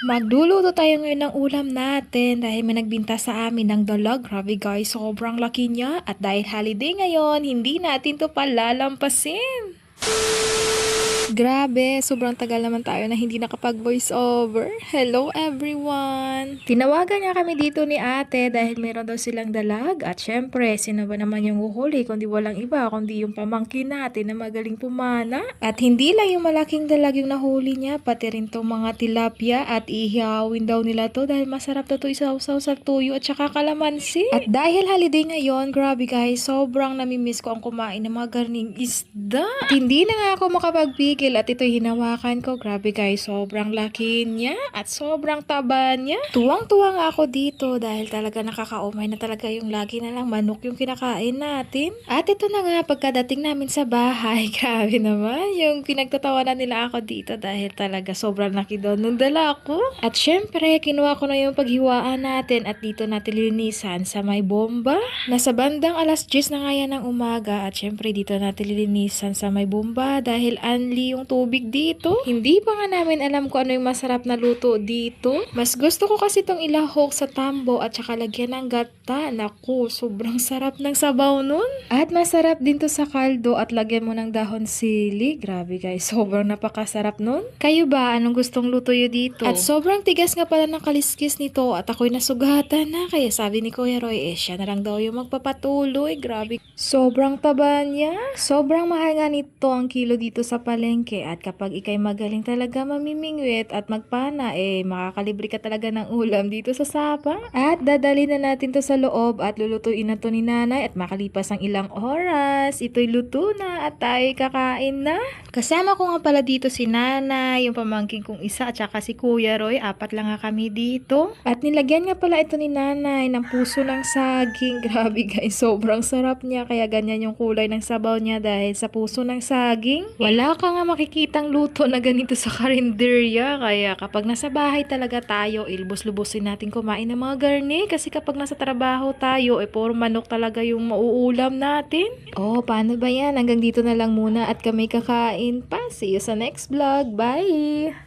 Magluluto tayo ngayon ng ulam natin dahil may nagbinta sa amin ng dalag. Grabe guys, sobrang laki niya. At dahil holiday ngayon, hindi natin to palalampasin. Grabe, sobrang tagal naman tayo na hindi nakapag-voice over. Hello everyone! Tinawagan niya kami dito ni ate dahil meron daw silang dalag. At syempre, sino ba naman yung uhuli kundi walang iba kundi yung pamangkin natin na magaling pumana. At hindi lang yung malaking dalag yung nahuli niya, pati rin tong mga tilapia at ihawin daw nila to dahil masarap na to isaw-saw sa tuyo at saka kalamansi. At dahil holiday ngayon, grabe guys, sobrang namimiss ko ang kumain ng mga garning isda. At hindi na nga ako makapagpigil at ito'y hinawakan ko. Grabe guys, sobrang laki niya at sobrang taba niya. Tuwang-tuwa nga ako dito dahil talaga nakakaumay na talaga yung lagi na lang manok yung kinakain natin. At ito na nga, pagkadating namin sa bahay, grabe naman yung pinagtatawanan nila ako dito dahil talaga sobrang laki daw nung dala ko. At syempre, kinuha ko na yung paghiwaan natin at dito natin linisan sa may bomba. Nasa bandang alas 10 na nga yan ng umaga at syempre dito natin linisan sa may bomba dahil anli yung tubig dito. Hindi pa nga namin alam kung ano yung masarap na luto dito. Mas gusto ko kasi itong ilahok sa tambo at saka lagyan ng gata. Naku, sobrang sarap ng sabaw nun. At masarap din to sa kaldo at lagyan mo ng dahon sili. Grabe guys, sobrang napakasarap nun. Kayo ba, anong gustong luto yun dito? At sobrang tigas nga pala ng kaliskis nito at ako'y nasugatan na. Kaya sabi ni Kuya Roy, siya na lang daw yung magpapatuloy. Grabe, sobrang taba niya. Sobrang mahal nga nito ang kilo dito sa palengke at kapag ikay magaling talaga mamimingwit at magpana, makakalibre ka talaga ng ulam dito sa Sapa. At dadali na natin to sa loob at lulutuin na to ni nanay at makalipas ang ilang oras, ito'y luto na at tayo kakain na. Kasama ko nga pala dito si nanay, yung pamangkin kong isa at saka si Kuya Roy, apat lang nga kami dito. At nilagyan nga pala ito ni nanay ng puso ng saging. Grabe guys, sobrang sarap niya kaya ganyan yung kulay ng sabaw niya dahil sa puso ng saging. Wala ka nga makikitang luto na ganito sa karinderya. Kaya kapag nasa bahay talaga tayo, ilubos-lubosin natin kumain ng mga garni. Kasi kapag nasa trabaho tayo, puro manok talaga yung mauulam natin. Oh, paano ba yan? Hanggang dito na lang muna at kami kakain pa. See you sa next vlog. Bye!